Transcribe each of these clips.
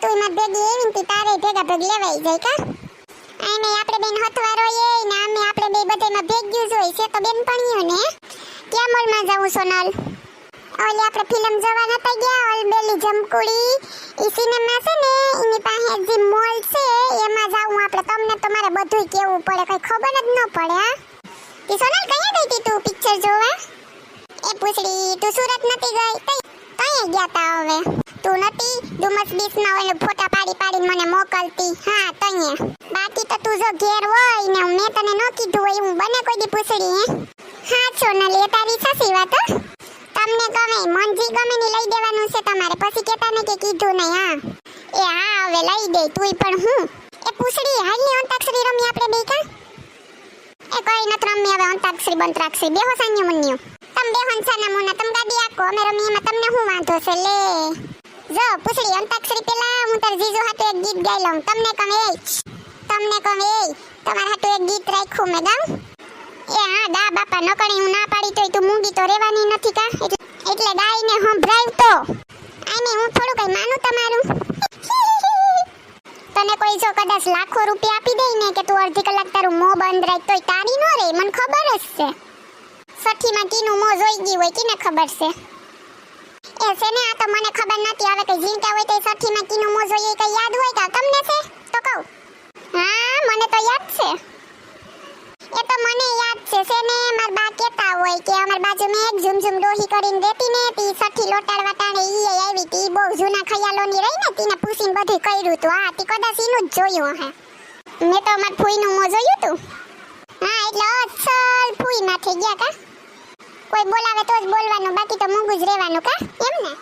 તું માં ભેગી એવી ને તારે ભેગા ભેગ લેવાઈ જાય કા આને આપણે બેન હથવારો એ ને આમે આપણે બે બધામાં ભેગ્યું જ હોય છે તો બેન પણ્યો ને ક્યાં મોલમાં જાવું સોનલ ઓલે આપણે ફિલ્મ જોવા નતા ગયા ઓલ બેલી જમકુડી ઈ સિનેમા છે ને એની પાસે જે મોલ છે એમાં જાવું આપણે તમને તમારે બધુંય કેવું પડે કઈ ખબર જ ન પડે હા તી સોનલ કયા ગઈ તી તું પિક્ચર જોવા એ પૂછડી તું સુરત નતી ગઈ તઈ ગયા તા હવે તું નતી ડુમસ બીચમાં ઓલે ફોટા પાડીને મને મોકલતી હા તઈ બાકી તો તું જો ઘેર હોય ને મેં તને ન કીધું હોય હું બને કોઈ દી પૂછડી હા સોનલ એ તારી સાચી વાત તમને ગમે મનજી ગમે ને લઈ દેવાનું છે તમારે પછી કેતા ને કે કીધું નહીં હા એ હા હવે લઈ દે તુંય પણ હું એ પૂછડી હાલની અંતાક્ષરી રમી આપણે બે કા એ કોઈ નત રમી હવે અંતાક્ષરી બંતરાક્ષરી બેહો સાન્યો મન્યો તમ બેહન સાના મોના તમ ગાડી આકો અમે રમી એમાં તમને શું વાંધો છે લે જો પૂછડી અંતાક્ષરી પેલા હું તાર જીજુ હાટુ એક ગીત ગાઈ લઉં તમને કહે તમારા હાટુ એક ગીત રાખ્યું મેં ગાઉં એ હા ગા બાપા નકણી હું ના પાડી તોય તું મૂંગી તો રહેવાની નથી કા એટલે ગાઈને સંભળાવ તો આને હું થોડું કઈ માનું તમારું તને કોઈ જો કદાચ લાખો રૂપિયા આપી દે ને કે તું અડધી કલાક તારું મોં બંધ રાખ તોય તારી ન રે મને ખબર જ છે સઠીમાં કીનું મોં જોઈ ગઈ હોય કીને ખબર છે એ છે ને આ તો મને ખબર નથી હવે કઈ જીનકા હોય તો સઠીમાં કીનું મોં જોઈએ કઈ યાદ હોય કા તમને છે તો કહું હા મને તો યાદ છે એ તો મને યાદ છે ને માર બા કહેતા હોય કે અમાર બાજુમાં એક ઝુમઝુમ ડોહી કરીને રહેતી ને તી સઠી લોટાડવા ટાણે ઈ આવી તી બહુ જૂના ખયાલોની રહી ને તીને પૂછીને બધું કર્યું તું હા તી કદાચ ઈનું જ જોયું હે મેં તો માર ફૂઈનું મોં જોયું તું હા એટલે અસલ ફૂઈ ના થઈ ગયા કા કોઈ બોલાવે તો જ બોલવાનું બાકી તો મૂંગું જ રહેવાનું કા એમ ને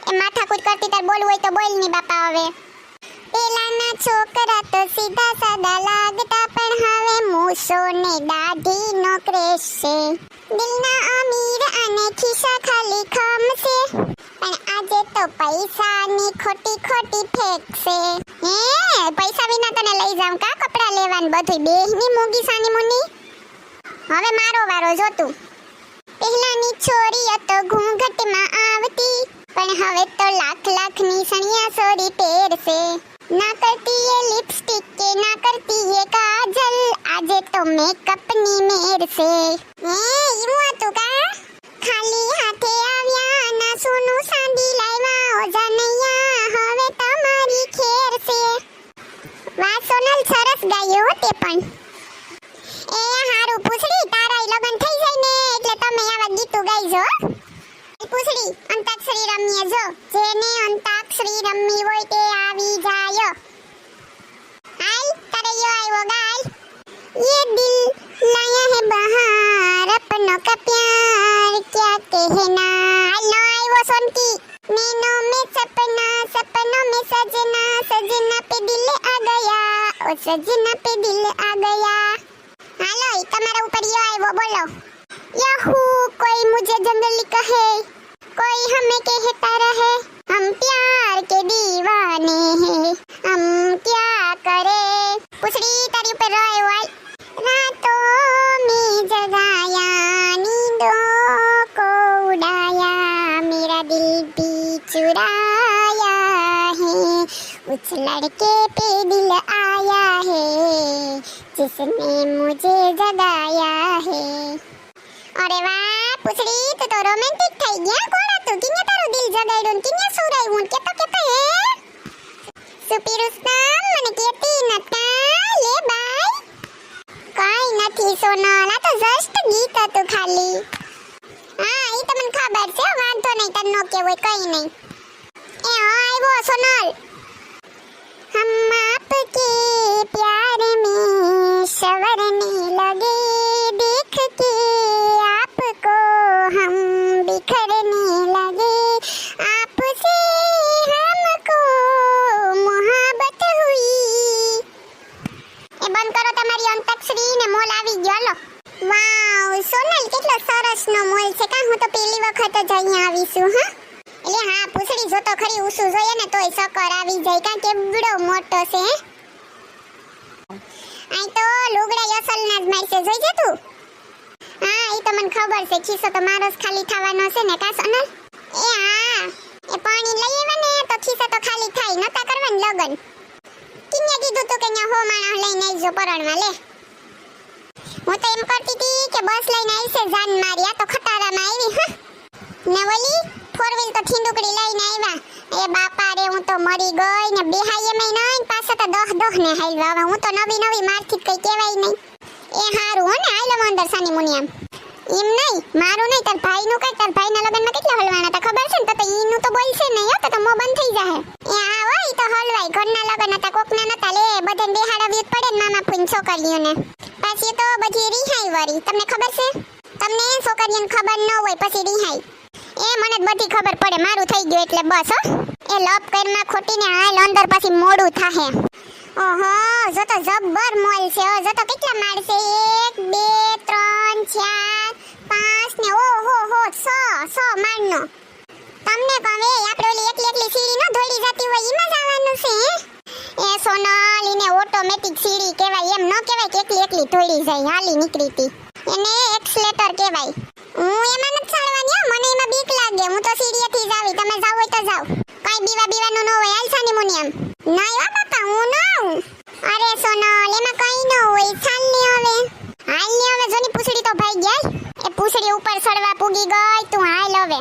એ માથાકૂટ કરતી તાર બોલવું હોય તો બોલ ની બાપા હવે પેલાના છોકરા તો સીધા સાદા લાગતા પણ હવે મૂસો ને દાઢી નો ક્રેશ છે દિલના અમીર અને ખિસ્સા ખાલી ખમશે પણ આજે તો પૈસાની ખોટી ફેક છે હે પૈસા વિના તને લઈ જાઉં કા કપડા લેવાનું બધું બેહની મૂગી સાની મુની હવે મારો વારો જોતું પહેલાની છોરીઓ તો ઘૂંઘટમાં આવતી પણ હવે તો લાખ ની સણિયા સોરી પહેરશે ના કરતી એ લિપસ્ટિક કે ના કરતી એ કાજલ આજે તો મેકઅપ ની મેર છે ઈમું હતું કા ખાલી હાથે આવ્યા ના સોનું સાંડી લાવ્યા ઓ જાનૈયા હવે તમારી ખેર છે વાહ સોનલ સરસ ગાયો તે પણ એ હારું પૂછડી તારા લગન થઈ જાય ને એટલે તમે આવા ગીતો ગાઈજો પૂછડી અંતાક્ષરી રમીએ જો જેને અંતાક્ષરી રમવી હોય તે આવી જાય હાલ તારે યો આવ્યો ગાય ये दिल लाया है बहार अपनों का प्यार क्या कहना लो આવ્યો સોનકી नैनों में सपनों में सजना सजना पे दिल आ गया ओ सजना पे दिल आ गया હાલો તમારા ઉપર યો આવ્યો બોલો યહू कोई मुझे जंगली कहे कोई हमें कहता रहे हम प्यार के दीवाने हैं हम क्या करे पूछड़ी तारी ऊपर रोए वाई रातों में जगाया नींदों को उड़ाया मेरा दिल भी चुराया है उस लड़के पे दिल आया है जिसने मुझे जगाया है अरे वाह पूछड़ी तो रोमांटिक થઈ ગયા કોણ હતું કિને તારું દિલ જગાડ્યું ને કિને સુરાયું કે તો હે સુપી રુસ્તમ મને કેતી નતા લે બાય કાઈ નથી સોનલ આ તો જસ્ટ ગીત હતું ખાલી હા ઈ તો મને ખબર છે વાંધો નહીં તને નો કેવું કઈ નહીં એ આવ્યો સોનલ हम आपके प्यार में संवरने लगे देख के आपको हम बिखरने लगे आपसे हमको मोहब्बत हुई એ બંધ કરો તમારી અંતાક્ષરી ને મોલ આવી ગયો લો વાવ સોનલ કેટલો સરસ નો મોલ છે કા હું તો પહેલી વખત જ અહીંયા આવી છું હા એટલે હા પૂછડી જો તો ખરી ઉસુ જોઈએ ને તોય સકર આવી જાય કા કેવડો મોટો છે આઈ તો લુગડા યસલના જ મારશે જોઈ જે તું હા ઈ તો મને ખબર છે ખીસો તો મારો જ ખાલી થવાનો છે ને કા સોનલ એ હા એ પાણી લઈ આવે ને તો ખીસો તો ખાલી થાય નતા કરવાની લગન કિને કીધું તું કે ન્યા હો માણસ લઈને આવજો પરણવા લે હું તો એમ કરતી હતી કે બસ લઈને આવશે જાન મારી આ તો ખટારામાં આવી હા ને ઓલી ફોર વ્હીલ તો થીંદુકડી લઈને આવ્યા એ બાપા રે હું તો મરી ગઈ ને બેહાઈએ મે નહીં પાછા તો દહ ને હાલવા હવે હું તો નવી મારથી કઈ કહેવાય નહીં એ હારું હો ને આયલો અંદર સાની મુનિયામ એમ નહીં મારું નહીં તાર ભાઈનું કઈ તાર ભાઈના લગનમાં કેટલા હલવાના હતા ખબર છે ને તો ઈનું તો બોલશે નહીં હો તો મો બંધ થઈ જાહે એ આ હોય તો હલવાય ઘરના લગન હતા કોકના નતા લે બધાને બેહાડવી પડે ને મામા ફૂન છોકરીઓને પાછી તો બધી રિહાઈ વરી તમને ખબર છે તમને છોકરીઓને ખબર ન હોય પછી રિહાઈ એ મને જ બધી ખબર પડે મારું થઈ ગયું એટલે બસ હો એ લપ કરમાં ખોટીને હાલ અંદર પછી મોડું થાહે ઓહો જો તો જબ્બર મોલ છે ઓ જો તો કેટલા માળ છે 1 2 3 4 5 ને ઓહો હો 100 માળનો તમને કહે આપણે ઓલી એકલી સીડી ન ધોડી જતી હોય એમાં જવાનું છે એ સોનલ એને ઓટોમેટિક સીડી કહેવાય એમ ન કહેવાય કે એકલી ધોડી જાય હાલી નીકળીતી એને એક્સલેટર કહેવાય હું એમાં નથી ચડવાની મને એમાં બીક લાગે હું તો સીડીએથી જ આવી તમે જાવ હોય તો જાવ કઈ બીવાનું ન હોય હાલ સાની મુનિયામ નહીં હો બાપા હું ન આવું અરે સોનલ એમાં કઈ ન હોય ચાલ ને હવે હાલ ને હવે જોની પૂછડી તો ભાઈ ગયા એ પૂછડી ઉપર ચડવા પૂગી ગઈ તું હાલ હવે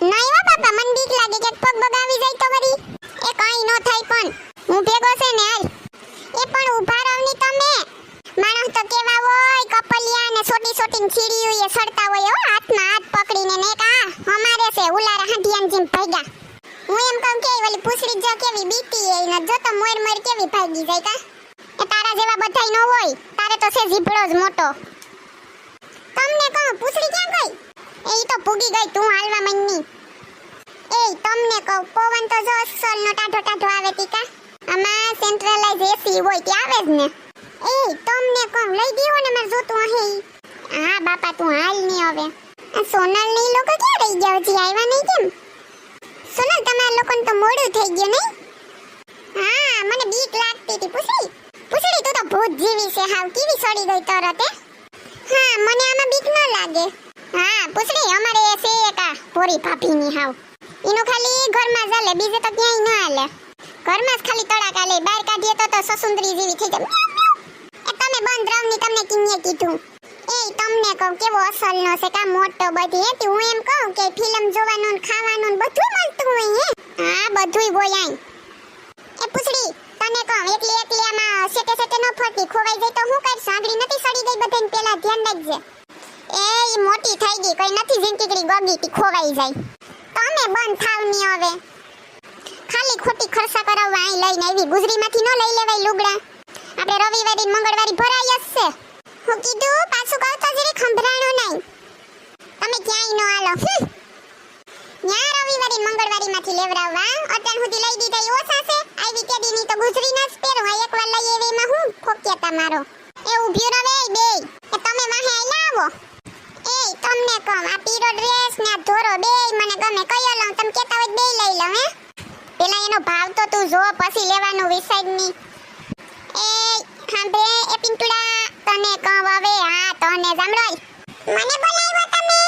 નહીં હો બાપા મને બીક લાગે કે પગ બગાવી જાય તો વરી એ કઈ ન થાય પણ હું ભેગો છે ને હાલ એ પણ ઊભા રહવની તમે માણસ તો કેવા હોય કપલિયા ને છોટી સીડીઓ એ સડતા હોય હો હાથમાં હાથ પકડીને ને કા અમારે છે ઉલારા હાંડિયાન જેમ ભાગ્યા હું એમ કહું કે ઓલી પૂછડી જો કેવી બીતી એ ન જો તો મોર કેવી ભાગી જાય કા એ તારા જેવા બધાય ન હોય તારે તો છે જીભડો જ મોટો તમને કહું પૂછડી ક્યાં ગઈ એ તો પૂગી ગઈ તું હાલવા મન્ની એ તમને કહું પવન તો જો અસલનો ટાઢો આવે ટીકા આમાં સેન્ટ્રલાઇઝ એસી હોય તે આવે જ ને એ તમને કહું લઈ દીવો ને માર જોતું હે હા બાપા તું હાલ ની હવે આ સોનલ ને લોકો ક્યાં રહી ગયા હજી આવ્યા નહીં કેમ સોનલ તમારા લોકોને તો મોડું થઈ ગયું નહીં હા મને બીક લાગતી હતી પૂછડી તું તો ભૂત જીવી છે હાવ કેવી સડી ગઈ તરત હા મને આમાં બીક ન લાગે હા પૂછડી અમારે છે એકા પોરી ભાભીની હાવ એનું ખાલી ઘરમાં ચાલે બીજે તો ક્યાંય ન હાલે ઘરમાં જ ખાલી તડાકા લે બહાર કાઢીએ તો સસુંદરી જેવી થઈ જાય એ તમે બંધ રહવની તમને કિન્ને કીધું એ તમને કહું કેવો અસલનો છે કા મોટો બધી હે હું એમ કહું કે ફિલ્મ જોવાનું ને ખાવાનું ને બધું મળતું હોય હે હા બધુંય હોય આઈ એ પૂછડી તને કહું એકલી આમાં સેટે ન ફરતી ખોવાઈ જાય તો હું કરશું આગળી નથી સડી ગઈ બધાને પેલા ધ્યાન રાખજે એ ઈ મોટી થઈ ગઈ કઈ નથી જિંદગી ગોગી તી ખોવાઈ જાય તમે બંધ થાવ ની હવે ખાલી ખોટી ખર્ચા કરાવવા અહીં લઈને આવી ગુજરીમાંથી ન લઈ લેવાય લુગડા આપણે રવિવારે મંગળવારે ભરાય જ છે હું કીધું પાછું કહું તો જરી ખંભરાણો નહીં તમે ક્યાંય ન હાલો ન્યા રવિવારે મંગળવારીમાંથી લેવરાવવા અટાણ સુધી લઈ દીધા એ ઓછા છે આવી કેદીની તો ગુજરી ન જ પહેરો એકવાર લઈ એવી એમાં હું ફોક્યા તમારો એ ઊભ્યો રવે બે એ તમે વાહે આઈલા આવો એ તમને કહું આ પીરો ડ્રેસ ને આ ધોરો બે મને ગમે કયો લઉં તમે કહેતા હોય બે લઈ લઉં હે પેલા એનો ભાવ તો તું જો પછી લેવાનું વિસાઈડની એ ખાંભે એ પિંટુડા તને કહું હવે હા તને જામરોય મને બોલાવ્યો તમે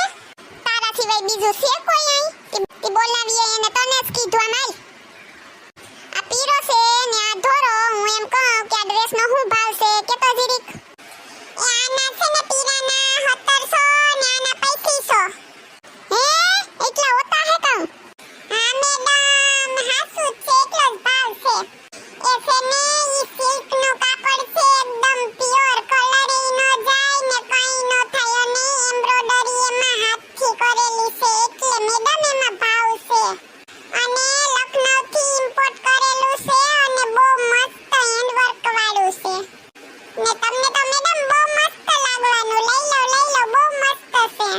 તારા સિવાય બીજું છે કોઈ અહીં કે બોલાવીએ એને તને જ કીધું આમ આ પીરો છે ને આ ધોરો હું એમ કહું કે આ ડ્રેસ નો શું ભાવ છે કે તો જીરીક એ આના છે ને પીરાના 1700 ને આના 3500 હે એટલા હોતા હે કહું હા મેડમ હાસુ છે એટલો જ ભાવ છે એ છે ને ઈ સિલ્ક નું કાપડ છે એકદમ પ્યોર કલર ઈ નો જાય ને કઈ નો થાય અને એમ્બ્રોઇડરી એમાં હાથથી કરેલી છે એટલે મેડમ એમાં ભાવ છે અને લખનઉ થી ઇમ્પોર્ટ કરેલું છે અને બહુ મસ્ત હેન્ડવર્ક વાળું છે ને તમને તો મેડમ બહુ મસ્ત લાગવાનું લઈ લો બહુ મસ્ત છે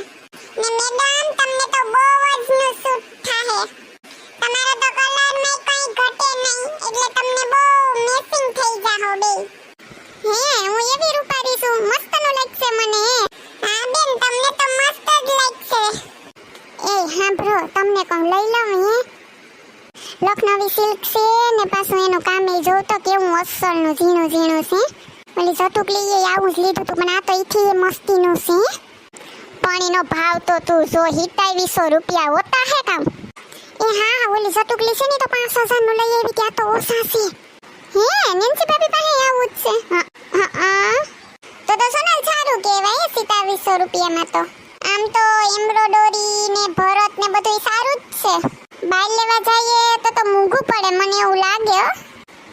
ને મેડમ તમને તો બહુ જ નું સૂટ થાહે તમારો તો કલર માં કઈ ઘટે નહીં એટલે તમને બહુ મેચિંગ થઈ જાહો બે હે હું એવી રૂપારી છું મસ્ત નો લાગશે મને હા બેન તમને તો મસ્ત જ લાગશે એ હા બ્રો તમને કોણ લઈ લઉં હે લખનવી સિલ્ક છે ને પાછું એનું કામ એ જો તો કેવું અસલનું ઝીણું છે ઓલી જતુકલી એ આવું જ લીધું તું પણ આ તો ઈથી એ મસ્તીનું છે પણ એનો ભાવ તો તું જો 2700 રૂપિયા હોતા હે કામ એ હા ઓલી સટુકલી છે ને તો 5000 નું લઈ આવી ત્યાં તો ઓછા છે હે નેન્સી ભાભી પાસે આવું જ છે તો સોનલ સારું કહેવાય 2700 રૂપિયામાં તો આમ તો એમ્બ્રોડરી ને ભરત ને બધું સારું જ છે બાર લેવા જઈએ તો મોંઘું પડે મને એવું લાગે હો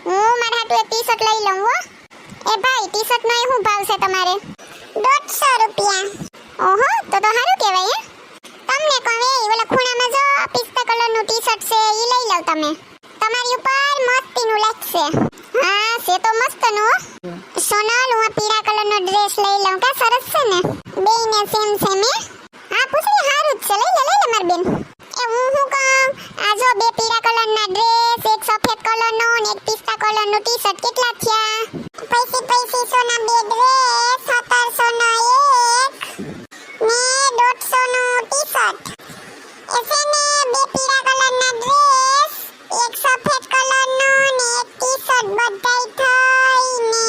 હું મારા હાટુ એક ટી-શર્ટ લઈ લઉં હો એ ભાઈ ટી-શર્ટ નો શું ભાવ છે તમારે 150 રૂપિયા ઓહો તો સારું કહેવાય હે તમને કહે ઓલા ખૂણામાં જો પિસ્તા કલરનું ટી-શર્ટ છે ઈ લઈ લઉં તમે તમારી ઉપર મસ્તીનું લાગશે હા છે તો મસ્તનું સોનલ હું પીળા કલરનો ડ્રેસ લઈ લઉં કા સરસ છે ને બેયને સેમ સેમ હે હા પૂછી સારું જ છે લઈ લે માર બેન એ હું કહું આ જો બે પીળા કલરના ડ્રેસ એક સફેદ કલરનો અને એક પિસ્તા કલરનું ટી-શર્ટ કેટલા થયા પૈસી સોના બે ડ્રેસ 1700 નો એક ને 150 નું ટી-શર્ટ એસેને બે પીળા કલરના ડ્રેસ એક સફેદ કલરનો ને એક ટી-શર્ટ બધાય થઈને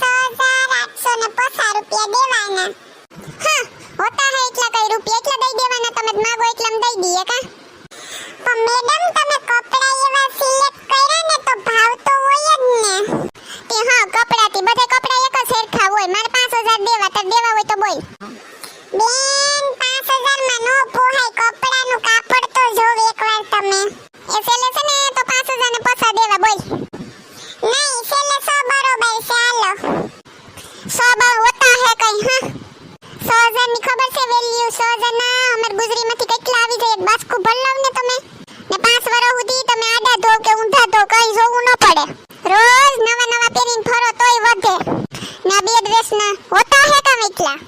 6850 રૂપિયા દેવાના હા હોતા હે એટલા કઈ રૂપિયા એટલા દઈ દેવાના તમે માંગો એટલા દઈ દઈએ કા પણ મેડમ તમે કપડા એવા સિલેક્ટ કર્યા ને તો ભાવ તો હોય જ ને તે હા કપડાથી બધે કપડા એક જ સરખા હોય મારે 5000 દેવા તો દેવા હોય તો બોલ બેન 5000 માં નો પોહાય કપડાનું કાપડ તો જોવ એકવાર તમે એ સેલે છે ને તો 5000 ને પછા દેવા બોલ નહીં સેલે 100 બરોબર છે હાલો 100 બા હોતા હે કઈ હા 1000 ની ખબર છે વેલ્યુ 1000 ના અમર ગુજરીમાંથી કેટલા આવી જાય એક બાસ્કુ ભર લવ ને તમે ને 5 વર્ષ સુધી તમે આડા ધો કે ઊંધા ધો કઈ જોવું ન પડે રોજ નવા પહેરીને ફરો તોય વધે ને બે ડ્રેસ ના હોતા હે કા એટલા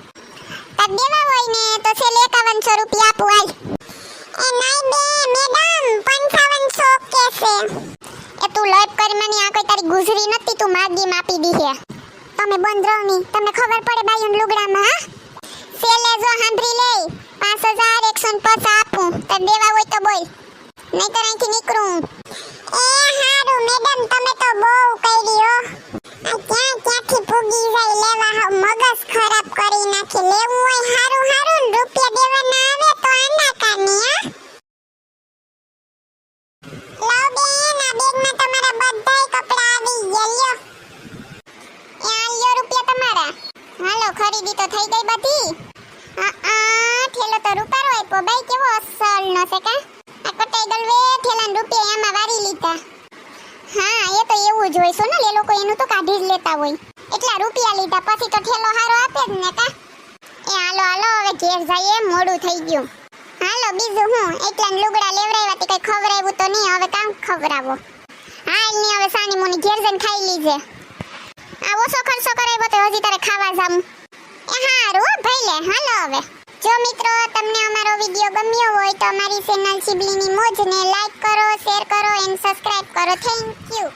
તક દેવા હોય ને તો છેલ્લે 5100 રૂપિયા આપું હાલ એ નહીં બે મેડમ 5500 કે છે એ તું લાઈવ કરી મને આ કોઈ તારી ગુજરી નથી તું માગી માપી દી છે તમે બંધ રહો ની તમને ખબર પડે બાયુન લુગડામાં હા સેલે જો સાંભળી લે 5150 આપું તો દેવા હોય તો બોલ નહીં તો અહીંથી નીકળું એ હારું મેડમ તમે તો બહુ કરી હો આ ક્યાંથી પૂગી જાય લેવા હાવ મગજ ખરાબ કરી નાખી લેવું હોય હારું રૂપિયા દેવાના આવે તો આના કાની હા લાવ બેન આ બેગમાં તમારા બધાય કપડા આવી ગયા લ્યો એ આ લ્યો રૂપિયા તમારા હાલો ખરીદી તો થઈ ગઈ બધી ઠેલો તો રૂપારો આપ્યો ભાઈ કેવો અસલ નો છે કા આ કટાઈ ગલવે ઠેલાન રૂપિયા એમાં વારી લીધા હા એ તો એવું જ હોય સોનલ એ લોકો એનું તો કાઢી જ લેતા હોય એટલા રૂપિયા લીધા પછી તો ઠેલો હારો આપે જ ને કા એ હાલો હવે ઘેર જઈએ મોડું થઈ ગયું હાલો બીજું હું એટલા લુગડા લેવરાવ્યા તે કઈ ખવરાવ્યું તો નહીં હવે કામ ખવરાવો હાલ ની હવે સાની મોની ઘેર જઈને ખાઈ લીજે આ ઓછો ખર્ચો કરાવ્યો તો હજી તારે ખાવા જામ એ હારું ભાઈ લે હાલો હવે જો મિત્રો તમને અમારો વિડિયો ગમ્યો હોય તો અમારી ચેનલ સિબલીની મોજને લાઈક કરો શેર કરો એન્ડ સબસ્ક્રાઇબ કરો થેન્ક યુ